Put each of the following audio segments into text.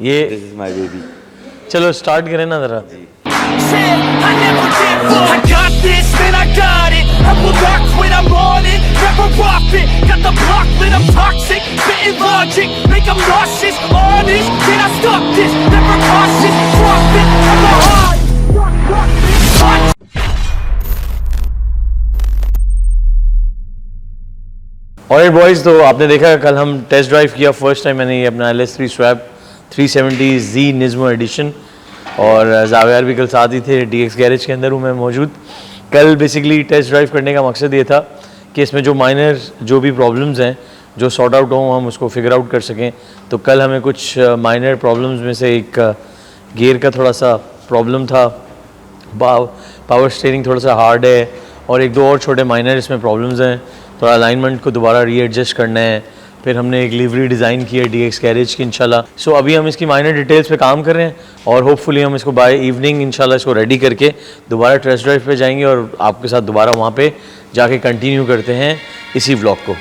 ये this is my baby. चलो start करें ना ज़रा। I never give up. I got this, man, I got it. I will rock when I'm on it. Never rock it. Got the block lit, I'm toxic. Spitting logic, make them nauseous. Honest, can I stop this? Never cautious, drop it. I'm the high. Rock, alright boys, तो आपने देखा कल हम test drive किया first time मैंने ये अपना LS3 swap 370Z निज़्मो addition, और जावेर भी कल साथ ही थे। DxGrage के अंदर हूँ मैं मौजूद। कल बेसिकली टेस्ट ड्राइव करने का मकसद ये था कि इसमें जो माइनर जो भी प्रॉब्लम्स हैं जो सॉर्ट आउट हों हम उसको फिगर आउट कर सकें। तो कल हमें कुछ माइनर प्रॉब्लम्स में से एक गियर का थोड़ा सा प्रॉब्लम था, पावर स्टीयरिंग थोड़ा सा हार्ड है, और एक दो और छोटे माइनर इसमें प्रॉब्लम्स हैं। थोड़ा अलाइनमेंट को दोबारा रीएडजस्ट करना है। फिर हमने एक लिवरी डिज़ाइन की है DxGrage की इंशाल्लाह। सो अभी हम इसकी माइनर डिटेल्स पे काम कर रहे हैं और होपफुली हम इसको बाय इवनिंग इंशाल्लाह इसको रेडी करके दोबारा टेस्ट ड्राइव पे जाएंगे और आपके साथ दोबारा वहाँ पे जाके कंटिन्यू करते हैं इसी व्लॉग को।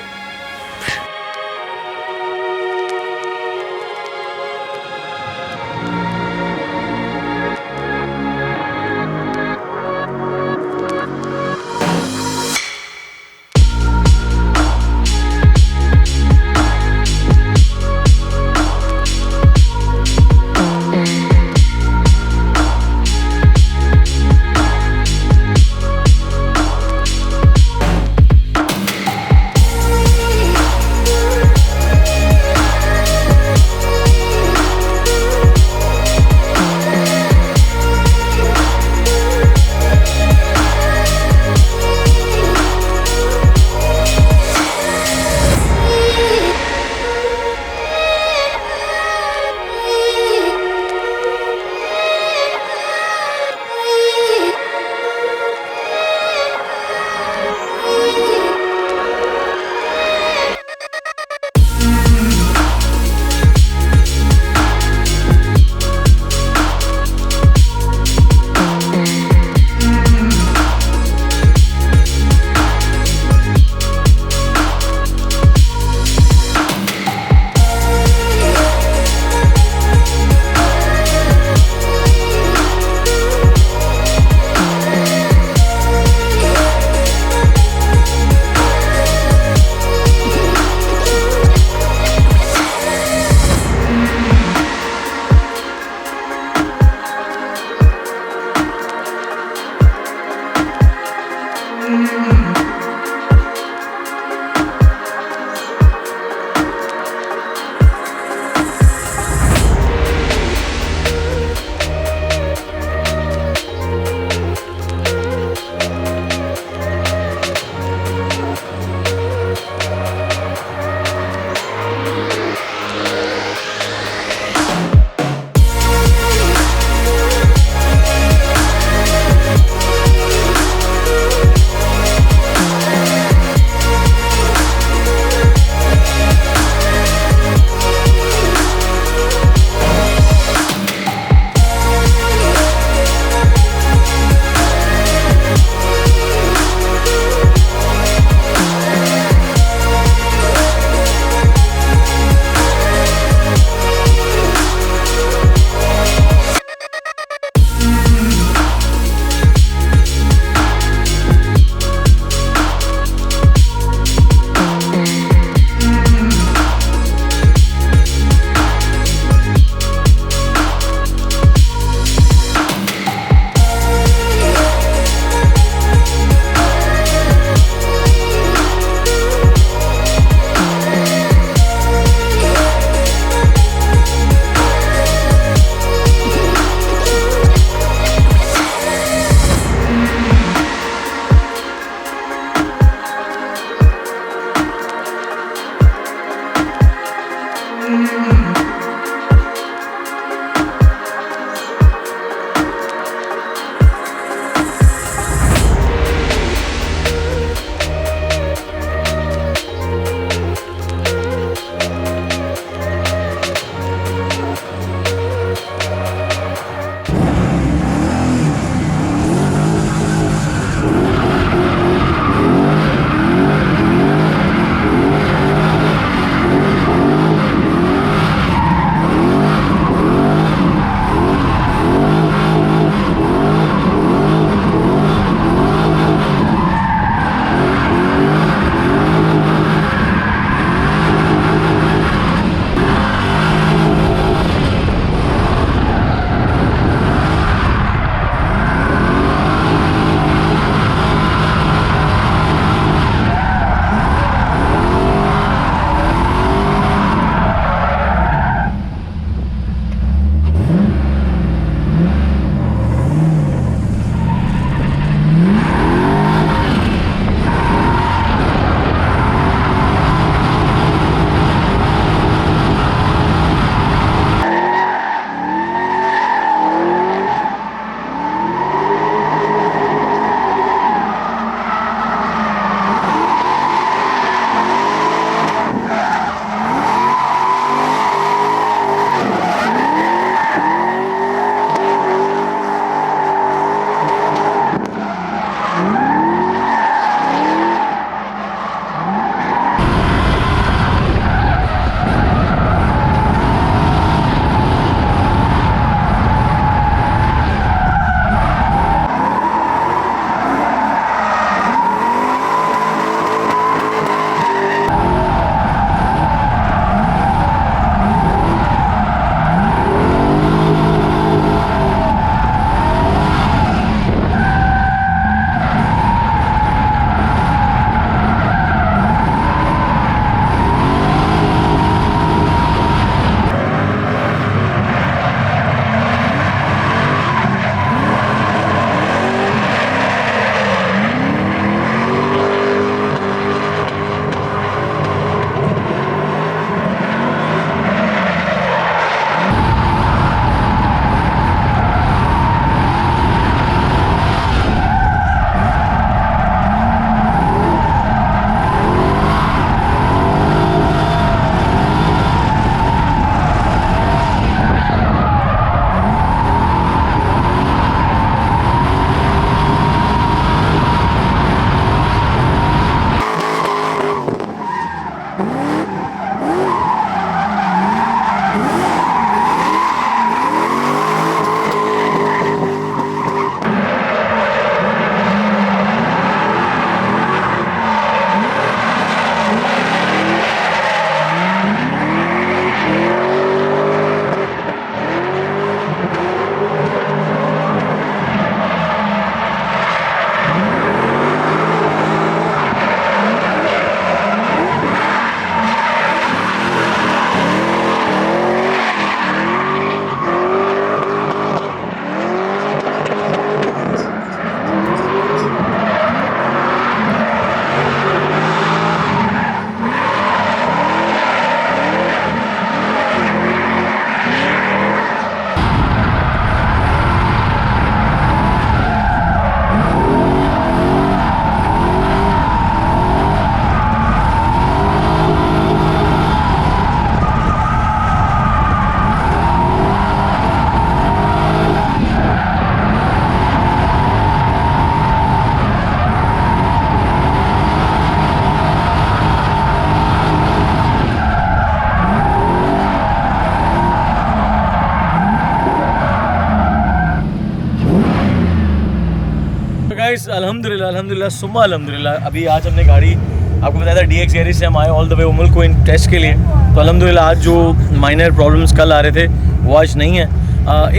गाइस अल्हम्दुलिल्लाह सुम्मा अल्हम्दुलिल्लाह अभी आज हमने गाड़ी आपको बताया था DxGrage से हम आए all the way um Al Queen test के लिए। तो अल्हम्दुलिल्लाह आज जो माइनर प्रॉब्लम्स कल आ रहे थे वो आज नहीं है।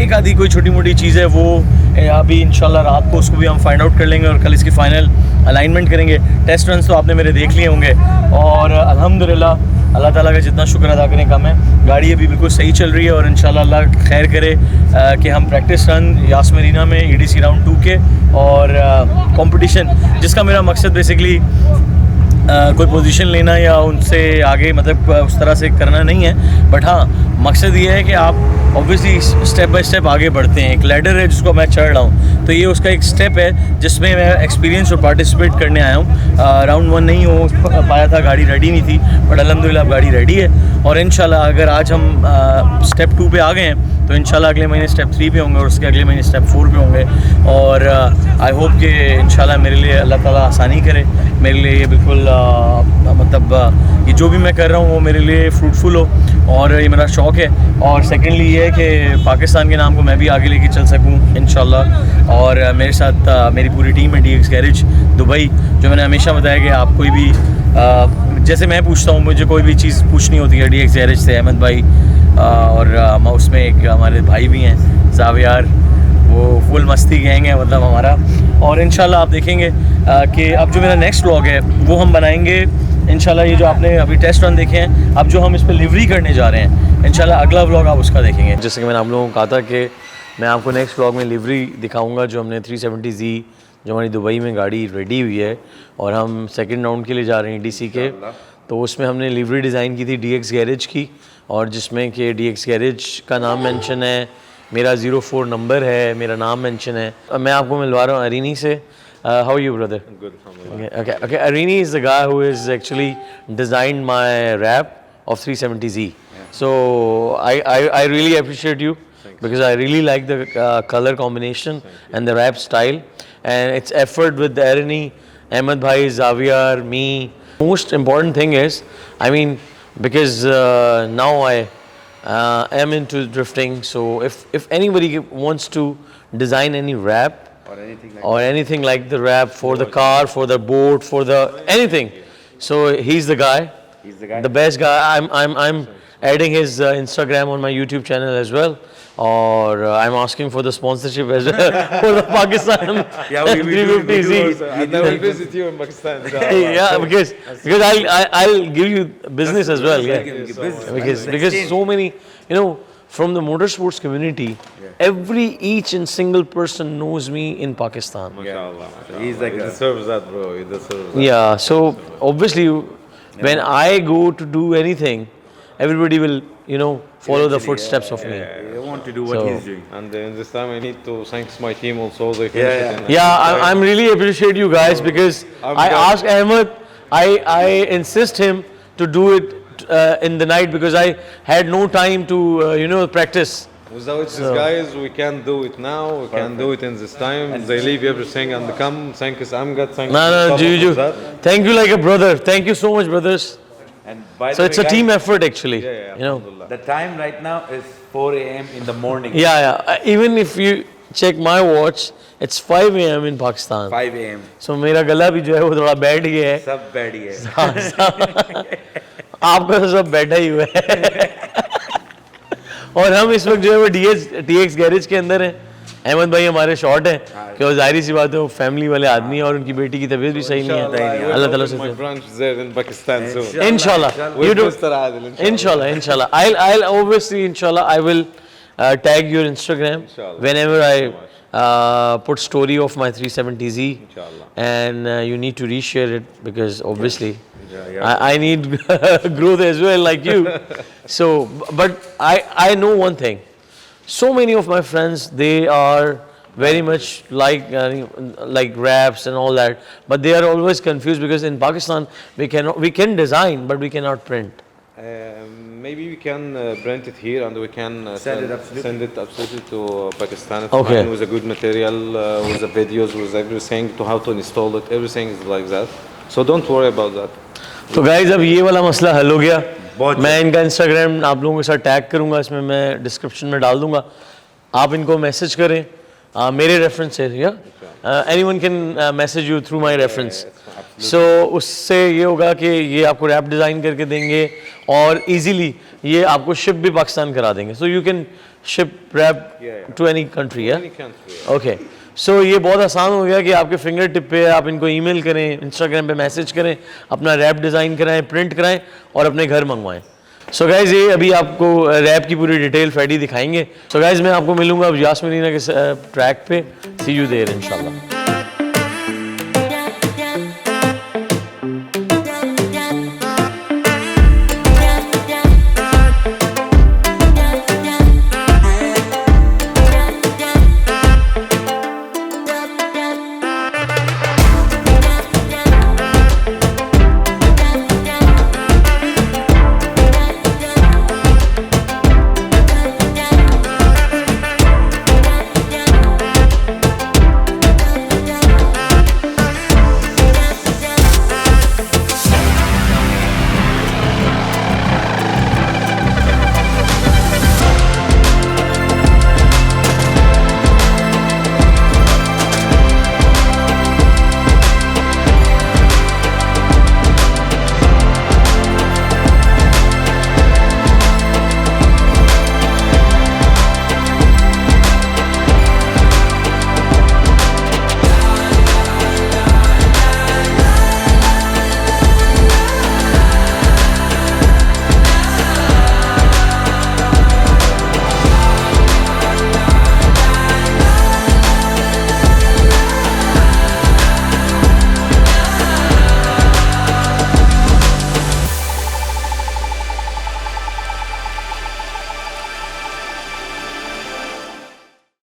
एक आधी कोई छोटी मोटी चीज़ है वो अभी इंशाल्लाह रात को उसको भी हम फाइंड आउट कर लेंगे और कल इसकी फ़ाइनल अलाइनमेंट करेंगे। टेस्ट रन्स तो आपने मेरे देख लिए होंगे और अल्हम्दुलिल्लाह अल्लाह ताला का जितना शुक्र अदा करें कम है। गाड़ी अभी बिल्कुल सही चल रही है और इंशाल्लाह अल्लाह खैर करे कि हम प्रैक्टिस रन यास मरीना में EDC राउंड 2 के और कंपटीशन जिसका मेरा मकसद बेसिकली कोई पोजीशन लेना या उनसे आगे मतलब उस तरह से करना नहीं है, बट हाँ मकसद ये है कि आप ऑब्वियसली स्टेप बाय स्टेप आगे बढ़ते हैं। एक लैडर है जिसको मैं चढ़ रहा हूँ, तो ये उसका एक स्टेप है जिसमें मैं एक्सपीरियंस और पार्टिसिपेट करने आया हूँ। राउंड 1 नहीं हो पाया था, गाड़ी रेडी नहीं थी, बट अल्हम्दुलिल्लाह अब गाड़ी रेडी है और इंशाल्लाह अगर आज हम स्टेप 2 पे आ गए हैं तो इंशाल्लाह अगले महीने स्टेप 3 पे होंगे और उसके अगले महीने स्टेप 4 पे होंगे। और आई होप कि इंशाल्लाह मेरे लिए अल्लाह ताला आसानी करे, मेरे लिए ये बिल्कुल मतलब ये जो भी मैं कर रहा हूँ वो मेरे लिए फ्रूटफुल हो और ये मेरा शौक़ है। और सेकेंडली ये है कि पाकिस्तान के नाम को मैं भी आगे लेके चल सकूँ इंशाल्लाह। और मेरे साथ मेरी पूरी टीम है DxGrage दुबई, जो मैंने हमेशा बताया कि आप कोई भी जैसे मैं पूछता हूँ, मुझे कोई भी चीज़ पूछनी होती है DxGrage से अहमद भाई और उसमें एक हमारे भाई भी हैं जावियार, वो फुल मस्ती गैंग है मतलब हमारा। और इंशाल्लाह आप देखेंगे कि अब जो मेरा नेक्स्ट व्लॉग है वो हम बनाएंगे इंशाल्लाह। ये जो आपने अभी टेस्ट रन देखे हैं, अब जो हम इस पर लिवरी करने जा रहे हैं इंशाल्लाह अगला व्लॉग आप उसका देखेंगे। जैसे कि मैंने आप लोगों को कहा था कि मैं आपको नेक्स्ट व्लॉग में लिवरी दिखाऊंगा जो हमने 370Z जो हमारी दुबई में गाड़ी रेडी हुई है और हम सेकेंड राउंड के लिए जा रहे हैं EDC के। तो उसमें हमने लिवरी डिज़ाइन की थी DxGrage की, और जिसमें कि DxGrage का नाम मेंशन है, मेरा 04 नंबर है, मेरा नाम मेंशन है। मैं आपको मिलवा रहा हूँ अरीनी से। How are you, brother? Good, Okay. Areny is the guy who has actually designed my wrap of 370Z. Yeah. So I really appreciate you because I really like the color combination and the wrap style, and its effort with the Areny, Ahmed Bhai, Zaviyar, me. Most important thing is, I mean, because now I am into drifting, so if anybody wants to design any wrap or anything like the wrap for the car, for the boat, for the anything, so he's the guy. He's the guy. The best guy. I'm adding his Instagram on my YouTube channel as well, or I'm asking for the sponsorship as well for the Pakistan 350Z. I will visit you in Pakistan. Yeah, because I'll give you business as well. Yeah, because so many, you know, from the motorsports community, each and single person knows me in Pakistan. MashaAllah. He's like he deserves that, bro. He deserves that. Yeah, so obviously when I go to do anything, everybody will, you know, follow the footsteps of me. They want to do what he's doing. And in this time, I need to thank my team also. They I'm really appreciate you guys because I asked Ahmed, I insist him to do it in the night because I had no time to, you know, practice. Without these guys, we can't do it now. We can't do it in this time. They leave everything and come. Thank you, Amgad. Thank you. No, thank you like a brother. Thank you so much, brothers. And by So the it's way, a team effort actually. Yeah, you know. the time right now is 4 a.m. in the morning. Yeah. Even if you check my watch, it's 5 a.m. in Pakistan. 5 a.m. So मेरा गला भी जो है वो थोड़ा बैठ गया है। सब बैठ गए। आपका तो सब बैठा ही हुआ है। और हम इस वक्त जो है वो DxGrage के अंदर हैं। अहमद भाई हमारे शॉर्ट हैं कि जाहिर सी बात है वो फैमिली वाले आदमी है और उनकी बेटी की तबीयत भी सही नहीं है। अल्लाह ताला से My branch there in Pakistan soon. इंशाल्लाह With Mr. Adil. इंशाल्लाह I'll obviously inshallah I will tag your Instagram whenever I put story of my 370Z, and you need to reshare it because obviously I need growth as well like you. So but I know one thing, so many of my friends, they are very much like raps and all that, but they are always confused because in Pakistan we can design but we cannot print. Maybe we can print it here and we can send it absolutely to Pakistan. It's Okay. fine with a good material, with the videos, with everything, to how to install it. Everything is like that. So don't worry about that. तो guys अब ये वाला मसला हल हो गया। बहुत मैं इनका इंस्टाग्राम आप लोगों के साथ टैग करूंगा, इसमें मैं डिस्क्रिप्शन में डाल दूंगा। आप इनको मैसेज करें मेरे रेफरेंस से anyone can message you through my reference. So उससे ये होगा कि ये आपको रैप डिज़ाइन करके देंगे और इजीली ये आपको शिप भी पाकिस्तान करा देंगे। So you can ship wrap to any country. Okay, so ये बहुत आसान हो गया कि आपके फिंगर टिप पे आप इनको ईमेल करें, इंस्टाग्राम पे मैसेज करें, अपना रैप डिज़ाइन कराएं, प्रिंट कराएं और अपने घर मंगवाएं। सो गाइज ये अभी आपको रैप की पूरी डिटेल फैडी दिखाएंगे। सो गाइज मैं आपको मिलूंगा अब यास्मीना के ट्रैक पे। सी यू देयर इंशाल्लाह।